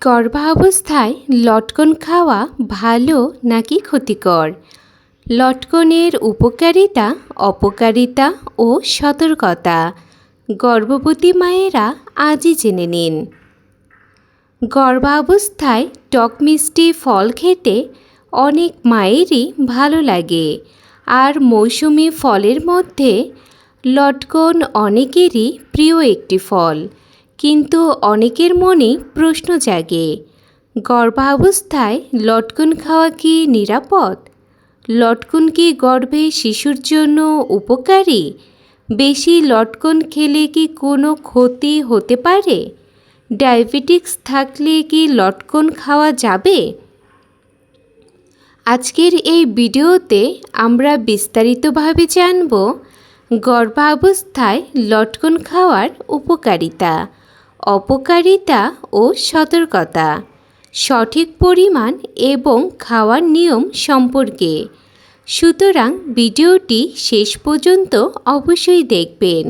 গর্ভাবস্থায় লটকন খাওয়া ভালো নাকি ক্ষতিকর? লটকনের উপকারিতা, অপকারিতা ও সতর্কতা গর্ভবতী মায়েরা আজই জেনে নিন। গর্ভাবস্থায় টক মিষ্টি ফল খেতে অনেক মায়েরই ভালো লাগে, আর মৌসুমি ফলের মধ্যে লটকন অনেকেরই প্রিয় একটি ফল। কিন্তু অনেকের মনে প্রশ্ন জাগে, গর্ভাবস্থায় লটকন খাওয়া কি নিরাপদ? লটকন কি গর্ভে শিশুর জন্য উপকারী? বেশি লটকন খেলে কি কোনো ক্ষতি হতে পারে? ডায়াবেটিস থাকলে কি লটকন খাওয়া যাবে? আজকের এই ভিডিওতে আমরা বিস্তারিতভাবে জানব গর্ভাবস্থায় লটকন খাওয়ার উপকারিতা, অপকারিতা ও সতর্কতা, সঠিক পরিমাণ এবং খাওয়ার নিয়ম সম্পর্কে। সুতরাং ভিডিওটি শেষ পর্যন্ত অবশ্যই দেখবেন,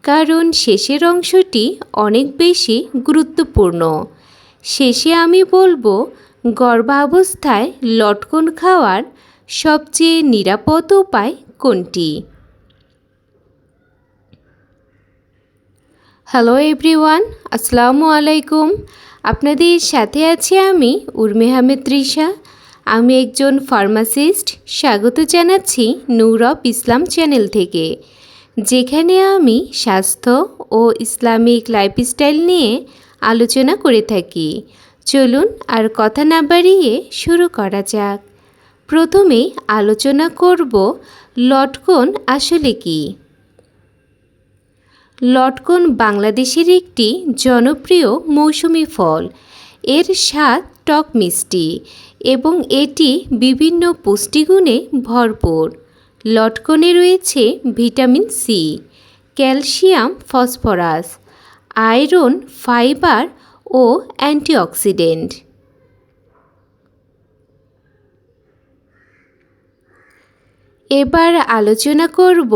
কারণ শেষের অংশটি অনেক বেশি গুরুত্বপূর্ণ। শেষে আমি বলবো গর্ভাবস্থায় লটকন খাওয়ার সবচেয়ে নিরাপদ উপায় কোনটি। হ্যালো এভরিওয়ান, আসসালামু আলাইকুম। আপনাদের সাথে আছি আমি উর্মি আহমেদ তৃষা। আমি একজন ফার্মাসিস্ট। স্বাগত জানাচ্ছি নূর অফ ইসলাম চ্যানেল থেকে, যেখানে আমি স্বাস্থ্য ও ইসলামিক লাইফস্টাইল নিয়ে আলোচনা করে থাকি। চলুন আর কথা না বাড়িয়ে শুরু করা যাক। প্রথমে আলোচনা করব লটকন আসলে কি। লটকন বাংলাদেশের একটি জনপ্রিয় মৌসুমি ফল। এর স্বাদ টক মিষ্টি এবং এটি বিভিন্ন পুষ্টিগুণে ভরপুর। লটকনে রয়েছে vitamin C, calcium, phosphorus, iron, fibre ও অ্যান্টিঅক্সিডেন্ট। এবার আলোচনা করব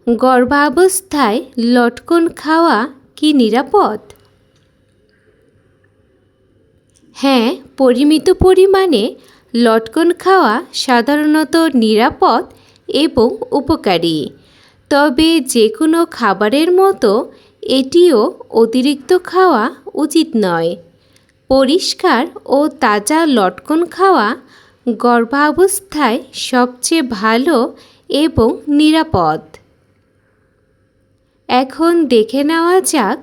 গর্ভাবস্থায় লটকন খাওয়া কি নিরাপদ? হ্যাঁ, পরিমিত পরিমাণে লটকন খাওয়া সাধারণত নিরাপদ এবং উপকারী। তবে যে কোনো খাবারের মতো এটিও অতিরিক্ত খাওয়া উচিত নয়। পরিষ্কার ও তাজা লটকন খাওয়া গর্ভাবস্থায় সবচেয়ে ভালো এবং নিরাপদ। এখন দেখে নেওয়া যাক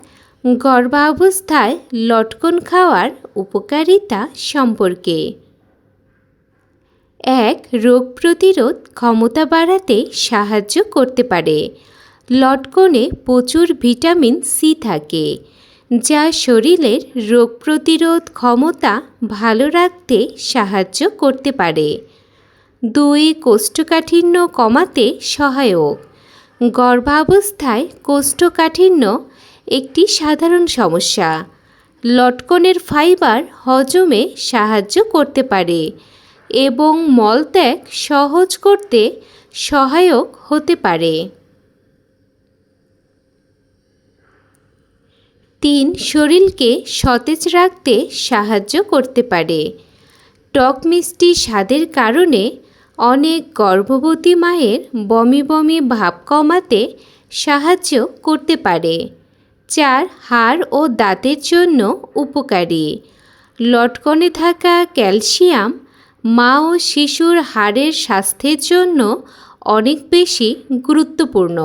গর্ভাবস্থায় লটকন খাওয়ার উপকারিতা সম্পর্কে। 1. রোগ প্রতিরোধ ক্ষমতা বাড়াতে সাহায্য করতে পারে। লটকনে প্রচুর ভিটামিন সি থাকে, যা শরীরের রোগ প্রতিরোধ ক্ষমতা ভালো রাখতে সাহায্য করতে পারে। 2. কোষ্ঠকাঠিন্য কমাতে সহায়ক। গর্ভাবস্থায় কোষ্ঠকাঠিন্য একটি সাধারণ সমস্যা। লটকনের ফাইবার হজমে সাহায্য করতে পারে এবং মলত্যাগ সহজ করতে সহায়ক হতে পারে। 3. শরীরকে সতেজ রাখতে সাহায্য করতে পারে। টক মিষ্টি স্বাদের কারণে অনেক গর্ভবতী মায়ের বমি বমি ভাব কমাতে সাহায্য করতে পারে। 4. হাড় ও দাঁতের জন্য উপকারী। লটকনে থাকা ক্যালসিয়াম মা ও শিশুর হাড়ের স্বাস্থ্যের জন্য অনেক বেশি গুরুত্বপূর্ণ।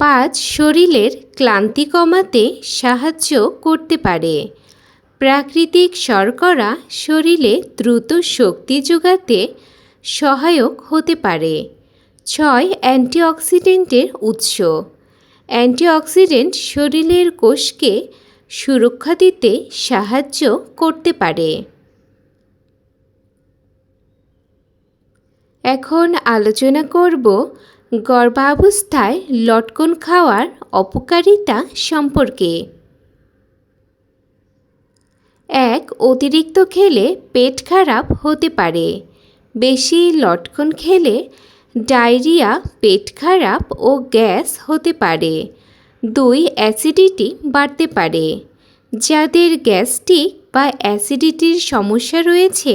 5. শরীরের ক্লান্তি কমাতে সাহায্য করতে পারে। প্রাকৃতিক শর্করা শরীরে দ্রুত শক্তি যোগাতে সহায়ক হতে পারে। 6. অ্যান্টিঅক্সিডেন্টের উৎস। অ্যান্টিঅক্সিডেন্ট শরীরের কোষকে সুরক্ষা দিতে সাহায্য করতে পারে। এখন আলোচনা করব গর্ভাবস্থায় লটকন খাওয়ার অপকারিতা সম্পর্কে। 1. অতিরিক্ত খেলে পেট খারাপ হতে পারে। বেশি লটকন খেলে ডায়রিয়া, পেট খারাপ ও গ্যাস হতে পারে। 2. অ্যাসিডিটি বাড়তে পারে। যাদের গ্যাস্ট্রিক বা অ্যাসিডিটির সমস্যা রয়েছে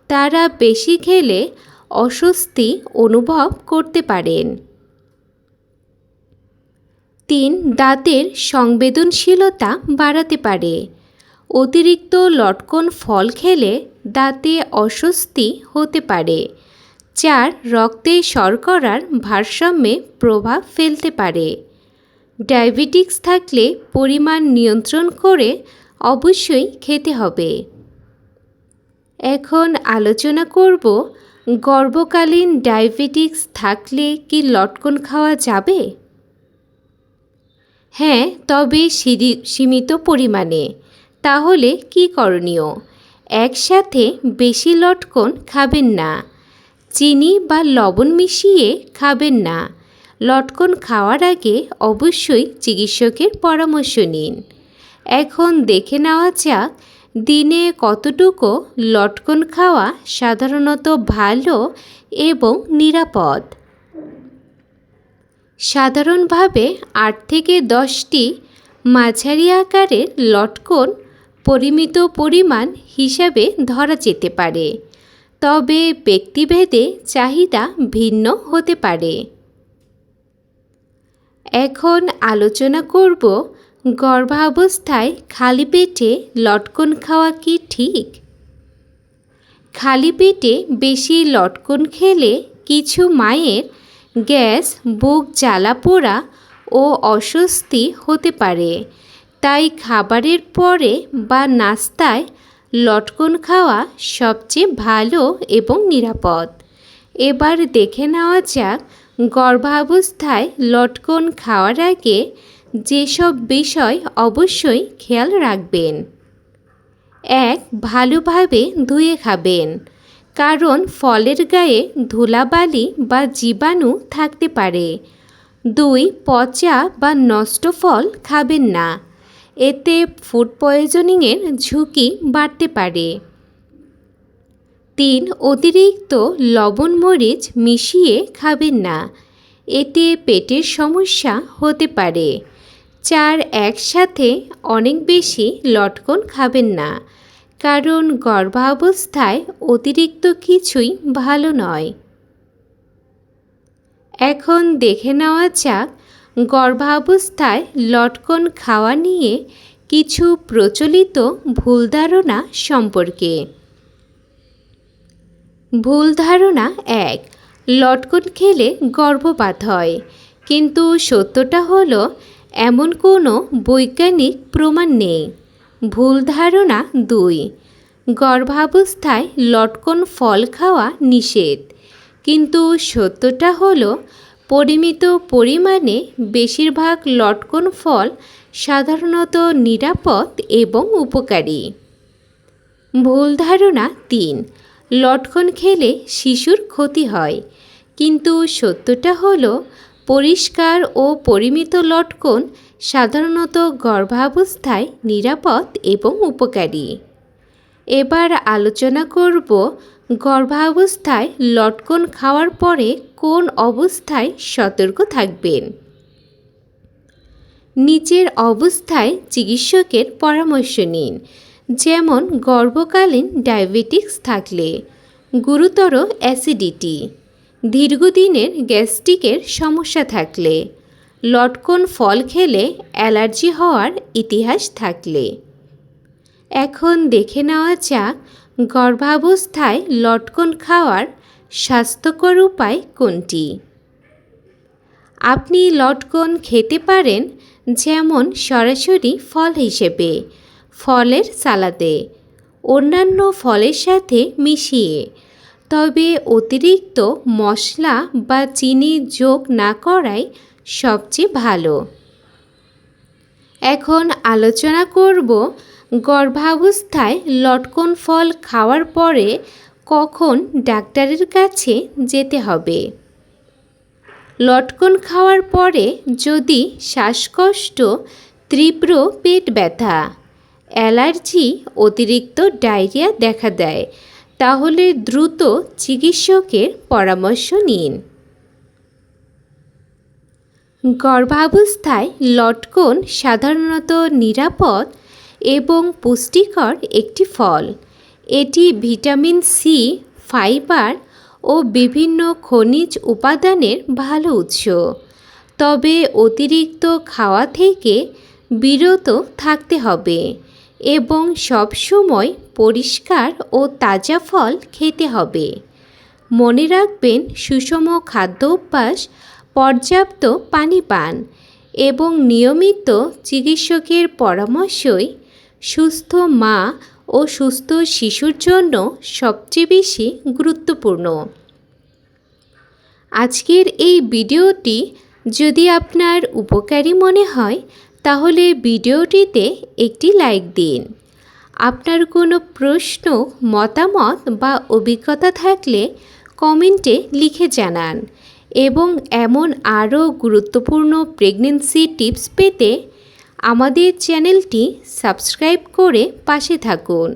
তারা বেশি খেলে অস্বস্তি অনুভব করতে পারেন। 3. দাঁতের সংবেদনশীলতা বাড়াতে পারে। অতিরিক্ত লটকন ফল খেলে দাঁতে অস্বস্তি হতে পারে। 4. রক্তে শর্করার ভারসাম্যে প্রভাব ফেলতে পারে। ডায়াবেটিস থাকলে পরিমাণ নিয়ন্ত্রণ করে অবশ্যই খেতে হবে। এখন আলোচনা করব গর্ভকালীন ডায়াবেটিস থাকলে কি লটকন খাওয়া যাবে? হ্যাঁ, তবে সীমিত পরিমাণে। তাহলে কি করণীয়? একসাথে বেশি লটকন খাবেন না। চিনি বা লবণ মিশিয়ে খাবেন না। লটকন খাওয়ার আগে অবশ্যই চিকিৎসকের পরামর্শ নিন। এখন দেখে নেওয়া যাক দিনে কতটুকু লটকন খাওয়া সাধারণত ভালো এবং নিরাপদ। সাধারণভাবে 8 থেকে 10টি মাঝারি আকারের লটকন পরিমিত পরিমাণ হিসাবে ধরা যেতে পারে, তবে ব্যক্তিভেদে চাহিদা ভিন্ন হতে পারে। এখন আলোচনা করব গর্ভাবস্থায় খালি পেটে লটকন খাওয়া কি ঠিক? খালি পেটে বেশি লটকন খেলে কিছু মায়ের গ্যাস, বুক জ্বালা পোড়া ও অস্বস্তি হতে পারে। তাই খাবারের পরে বা নাস্তায় লটকন খাওয়া সবচেয়ে ভালো এবং নিরাপদ। এবার দেখে নেওয়া যাক গর্ভাবস্থায় লটকন খাওয়ার আগে যেসব বিষয় অবশ্যই খেয়াল রাখবেন। 1. ভালোভাবে ধুয়ে খাবেন, কারণ ফলের গায়ে ধুলাবালি বা জীবাণু থাকতে পারে। 2. পচা বা নষ্ট ফল খাবেন না, এতে ফুড পয়জনিংয়ের ঝুঁকি বাড়তে পারে। 3. অতিরিক্ত লবণ মরিচ মিশিয়ে খাবেন না, এতে পেটের সমস্যা হতে পারে। 4. একসাথে অনেক বেশি লটকন খাবেন না, কারণ গর্ভাবস্থায় অতিরিক্ত কিছুই ভালো নয়। এখন দেখে নেওয়া যাক গর্ভাবস্থায় লটকন খাওয়া নিয়ে কিছু প্রচলিত ভুল ধারণা সম্পর্কে। ভুল ধারণা 1. লটকন খেলে গর্ভপাত হয়, কিন্তু সত্যটা হলো এমন কোনো বৈজ্ঞানিক প্রমাণ নেই। ভুল ধারণা 2. গর্ভাবস্থায় লটকন ফল খাওয়া নিষেধ, কিন্তু সত্যটা হলো পরিমিত পরিমাণে বেশিরভাগ লটকন ফল সাধারণত নিরাপদ এবং উপকারী। ভুল ধারণা 3. লটকন খেলে শিশুর ক্ষতি হয়, কিন্তু সত্যটা হলো পরিষ্কার ও পরিমিত লটকন সাধারণত গর্ভাবস্থায় নিরাপদ এবং উপকারী। এবার আলোচনা করব গর্ভাবস্থায় লটকন খাওয়ার পরে কোন অবস্থায় সতর্ক থাকবেন। নিচের অবস্থায় চিকিৎসকের পরামর্শ নিন, যেমন গর্ভকালীন ডায়াবেটিস থাকলে, গুরুতর অ্যাসিডিটি, দীর্ঘদিনের গ্যাস্ট্রিকের সমস্যা থাকলে, লটকন ফল খেলে অ্যালার্জি হওয়ার ইতিহাস থাকলে। এখন দেখে নেওয়া যাক গর্ভাবস্থায় লটকন খাওয়ার স্বাস্থ্যকর উপায় কোনটি। আপনি লটকন খেতে পারেন, যেমন সরাসরি ফল হিসেবে, ফলের সালাদে, অন্যান্য ফলের সাথে মিশিয়ে, তবে অতিরিক্ত মশলা বা চিনি যোগ না করাই সবচেয়ে ভালো। এখন আলোচনা করব গর্ভাবস্থায় লটকন ফল খাওয়ার পরে কখন ডাক্তারের কাছে যেতে হবে। লটকন খাওয়ার পরে যদি শ্বাসকষ্ট, তীব্র পেট ব্যথা, অ্যালার্জি, অতিরিক্ত ডায়রিয়া দেখা দেয়, তাহলে দ্রুত চিকিৎসকের পরামর্শ নিন। গর্ভাবস্থায় লটকন সাধারণত নিরাপদ এবং পুষ্টিকর একটি ফল। এটি ভিটামিন সি, ফাইবার ও বিভিন্ন খনিজ উপাদানের ভালো উৎস। তবে অতিরিক্ত খাওয়া থেকে বিরত থাকতে হবে এবং সবসময় পরিষ্কার ও তাজা ফল খেতে হবে। মনে রাখবেন, সুষম খাদ্য অভ্যাস, পর্যাপ্ত পানি পান এবং নিয়মিত চিকিৎসকের পরামর্শই সুস্থ মা ও সুস্থ শিশুর জন্য সবচেয়ে বেশি গুরুত্বপূর্ণ। আজকের এই ভিডিওটি যদি আপনার উপকারী মনে হয় তাহলে ভিডিওটিতে একটি লাইক দিন। আপনার কোনো প্রশ্ন, মতামত বা অভিজ্ঞতা থাকলে কমেন্টে লিখে জানান এবং এমন আরও গুরুত্বপূর্ণ প্রেগন্যান্সি টিপস পেতে আমাদের চ্যানেলটি সাবস্ক্রাইব করে পাশে থাকুন।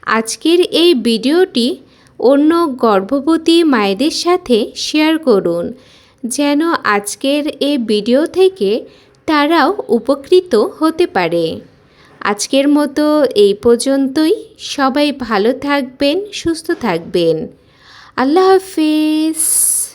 আজকের এই ভিডিওটি অন্য গর্ভবতী মায়েদের সাথে শেয়ার করুন যেন আজকের এই ভিডিও থেকে তারাও উপকৃত হতে পারে। আজকের মতো এই পর্যন্তই। সবাই ভালো থাকবেন, সুস্থ থাকবেন। আল্লাহ হাফেজ।